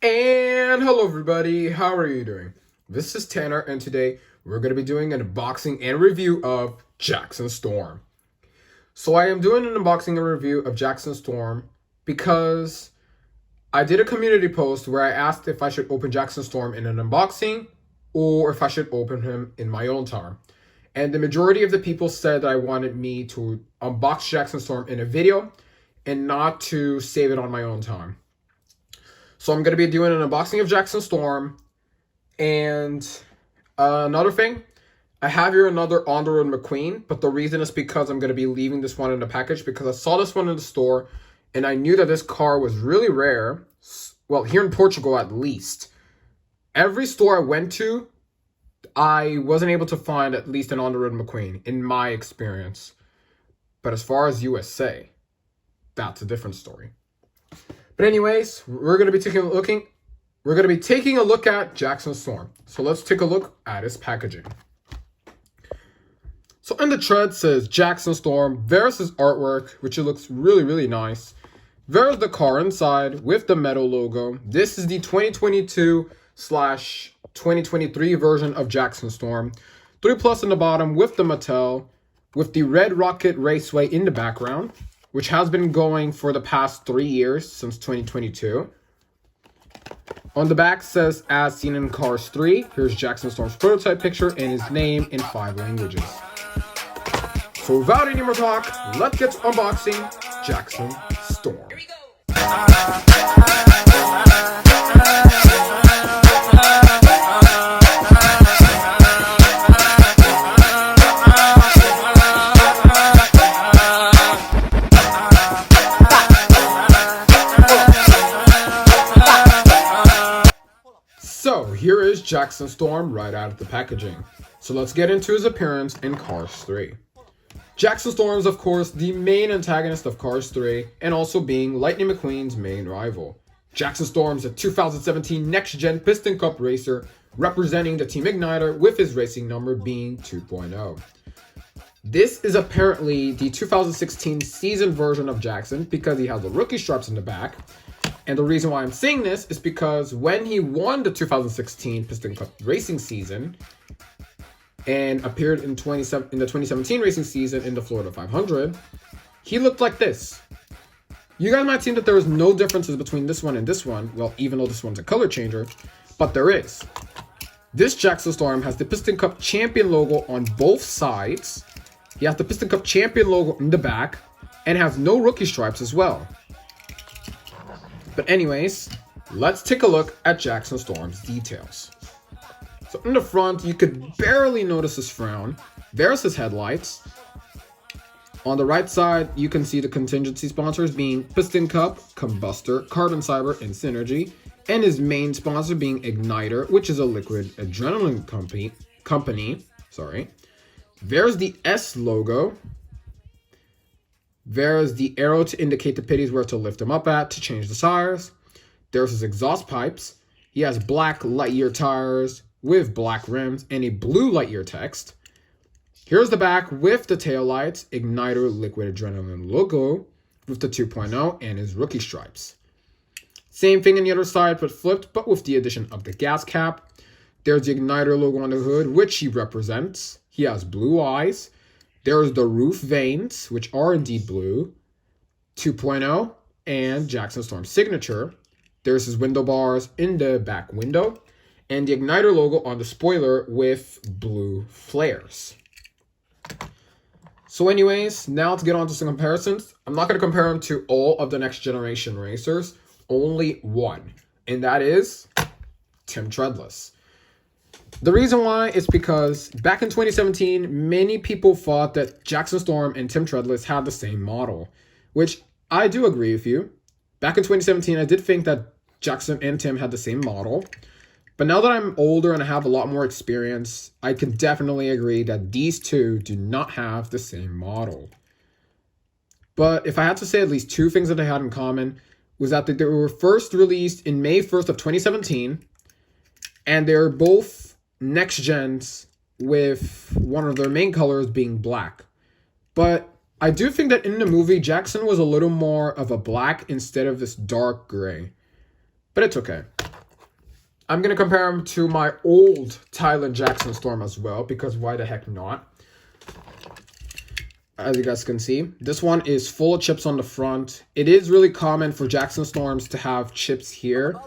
And hello everybody, how are you doing? This is Tanner, and today we're going to be doing an unboxing and review of Jackson Storm. So I am doing an unboxing and review of Jackson Storm because I did a community post where I asked if I should open Jackson Storm in an unboxing or if I should open him in my own time. And the majority of the people said that I wanted me to unbox Jackson Storm in a video and not to save it on my own time. So I'm going to be doing an unboxing of Jackson Storm. And another thing, I have here another On the Road McQueen, but the reason is because I'm going to be leaving this one in the package because I saw this one in the store and I knew that this car was really rare. Well, here in Portugal at least. Every store I went to, I wasn't able to find at least an On the Road McQueen in my experience. But as far as USA, that's a different story. But anyways, we're going to be taking a look at Jackson Storm. So let's take a look at his packaging. So in the tread says Jackson Storm. There's his artwork, which it looks really, really nice. There's the car inside with the metal logo. This is the 2022/2023 version of Jackson Storm. 3+ in the bottom with the Mattel, with the Red Rocket Raceway in the background, which has been going for the past 3 years, since 2022. On the back says, as seen in Cars 3, here's Jackson Storm's prototype picture and his name in 5 languages. So without any more talk, let's get to unboxing Jackson Storm. Here we go. So here is Jackson Storm right out of the packaging. So let's get into his appearance in Cars 3. Jackson Storm is of course the main antagonist of Cars 3 and also being Lightning McQueen's main rival. Jackson Storm is a 2017 next-gen Piston Cup racer representing the Team Igniter with his racing number being 2.0. This is apparently the 2016 season version of Jackson because he has the rookie stripes in the back. And the reason why I'm saying this is because when he won the 2016 Piston Cup racing season and appeared in the 2017 racing season in the Florida 500, he looked like this. You guys might think that there is no differences between this one and this one, well, even though this one's a color changer, but there is. This Jackson Storm has the Piston Cup champion logo on both sides. He has the Piston Cup champion logo in the back and has no rookie stripes as well. But anyways, let's take a look at Jackson Storm's details. So in the front, you could barely notice his frown. There's his headlights. On the right side, you can see the contingency sponsors being Piston Cup, Combustor, Carbon Cyber, and Synergy. And his main sponsor being Igniter, which is a liquid adrenaline company. There's the S logo. There's the arrow to indicate the pitties where to lift them up at to change the tires. There's his exhaust pipes. He has black Lightyear tires with black rims and a blue Lightyear text. Here's the back with the taillights, Igniter Liquid Adrenaline logo with the 2.0 and his rookie stripes. Same thing on the other side but flipped, but with the addition of the gas cap. There's the Igniter logo on the hood, which he represents. He has blue eyes. There's the roof veins, which are indeed blue, 2.0, and Jackson Storm signature. There's his window bars in the back window, and the Igniter logo on the spoiler with blue flares. So anyways, now to get on to some comparisons. I'm not going to compare him to all of the next generation racers, only one, and that is Tim Treadless. The reason why is because back in 2017, many people thought that Jackson Storm and Tim Treadless had the same model, which I do agree with you. Back in 2017, I did think that Jackson and Tim had the same model. But now that I'm older and I have a lot more experience, I can definitely agree that these two do not have the same model. But if I had to say at least two things that they had in common, was that they were first released in May 1st of 2017, and they're both next gens with one of their main colors being black. But I do think that in the movie, Jackson was a little more of a black instead of this dark gray. But it's okay. I'm going to compare him to my old Thailand Jackson Storm as well, because why the heck not? As you guys can see, this one is full of chips on the front. It is really common for Jackson Storms to have chips here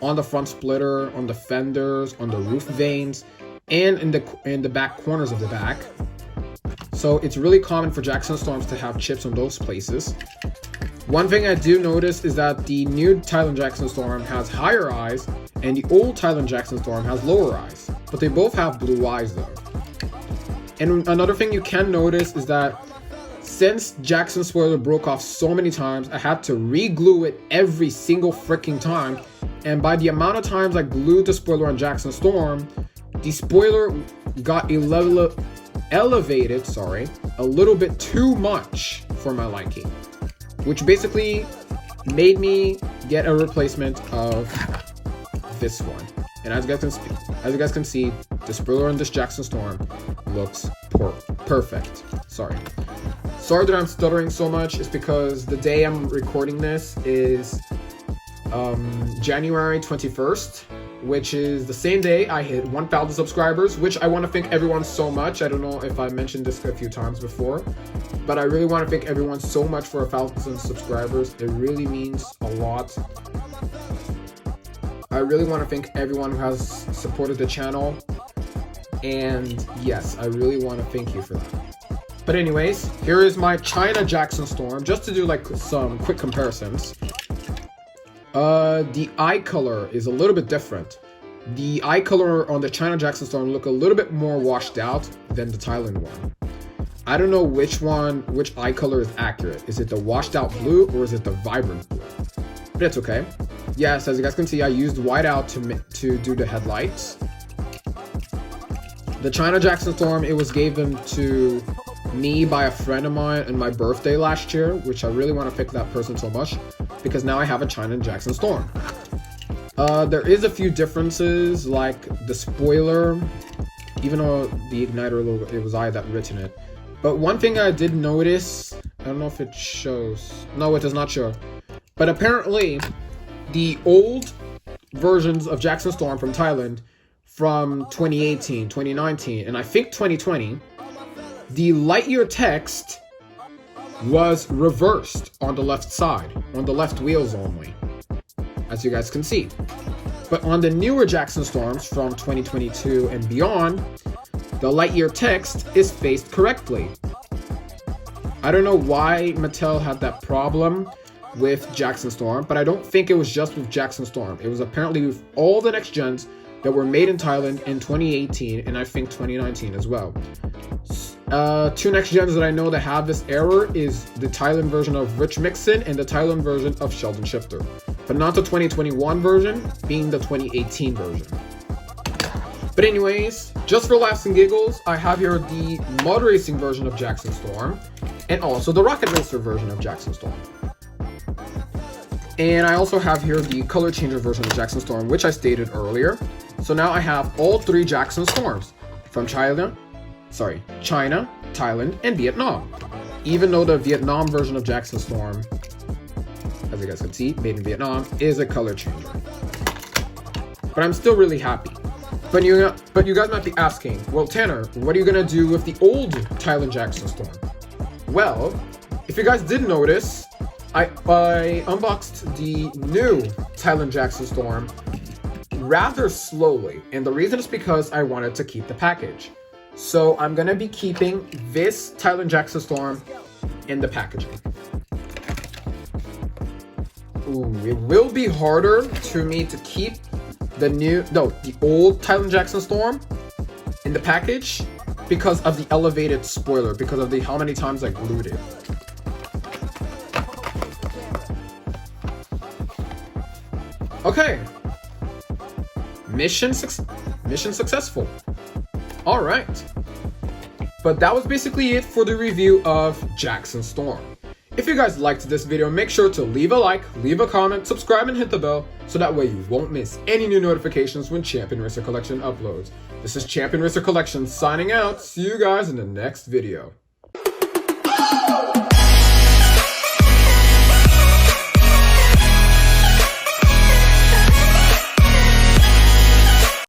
on the front splitter, on the fenders, on the roof vanes, and in the back corners of the back. So it's really common for Jackson Storms to have chips on those places. One thing I do notice is that the new Thailand Jackson Storm has higher eyes and the old Thailand Jackson Storm has lower eyes, but they both have blue eyes though. And another thing you can notice is that since Jackson spoiler broke off so many times, I had to re-glue it every single freaking time. And by the amount of times I glued the spoiler on Jackson Storm, the spoiler got elevated, a little bit too much for my liking, which basically made me get a replacement of this one. And as you guys can see, the spoiler on this Jackson Storm looks perfect. Sorry that I'm stuttering so much. It's because the day I'm recording this is January 21st, which is the same day I hit 1,000 subscribers, which I want to thank everyone so much. I don't know if I mentioned this a few times before, but I really want to thank everyone so much for 1,000 subscribers. It really means a lot. I really want to thank everyone who has supported the channel, and yes, I really want to thank you for that. But anyways, here is my China Jackson Storm, just to do like some quick comparisons. The eye color is a little bit different. The eye color on the China Jackson Storm look a little bit more washed out than the Thailand one. I don't know which eye color is accurate. Is it the washed out blue or is it the vibrant blue? But it's okay. Yes, as you guys can see, I used whiteout to do the headlights. The China Jackson Storm, it was given to me by a friend of mine on my birthday last year, which I really want to thank that person so much, because now I have a China Jackson Storm. There is a few differences, like the spoiler, even though the igniter logo, it was I that written it. But one thing I did notice, I don't know if it shows. No, it does not show. But apparently, the old versions of Jackson Storm from Thailand from 2018, 2019, and I think 2020, the light year text was reversed on the left side, on the left wheels only, as you guys can see. But on the newer Jackson Storms from 2022 and beyond, the light year text is spaced correctly. I don't know why Mattel had that problem with Jackson Storm, but I don't think it was just with Jackson Storm. It was apparently with all the next gens that were made in Thailand in 2018 and I think 2019 as well. Two next gens that I know that have this error is the Thailand version of Rich Mixon and the Thailand version of Sheldon Shifter, but not the 2021 version, being the 2018 version. But anyways, just for laughs and giggles, I have here the Mud Racing version of Jackson Storm and also the Rocket Racer version of Jackson Storm. And I also have here the color changer version of Jackson Storm, which I stated earlier. So now I have all three Jackson Storms from China, Thailand, and Vietnam. Even though the Vietnam version of Jackson Storm, as you guys can see, made in Vietnam, is a color changer. But I'm still really happy. But you guys might be asking, well, Tanner, what are you gonna do with the old Thailand Jackson Storm? Well, if you guys did notice, I unboxed the new Thailand Jackson Storm rather slowly, and the reason is because I wanted to keep the package. So I'm gonna be keeping this Thailand Jackson Storm in the packaging. Ooh, it will be harder to me to keep the old Thailand Jackson Storm in the package because of the elevated spoiler, because of how many times I glued it. Okay, mission successful. All right, but that was basically it for the review of Jackson Storm. If you guys liked this video, make sure to leave a like, leave a comment, subscribe, and hit the bell so that way you won't miss any new notifications when Champion Racer Collection uploads. This is Champion Racer Collection signing out. See you guys in the next video.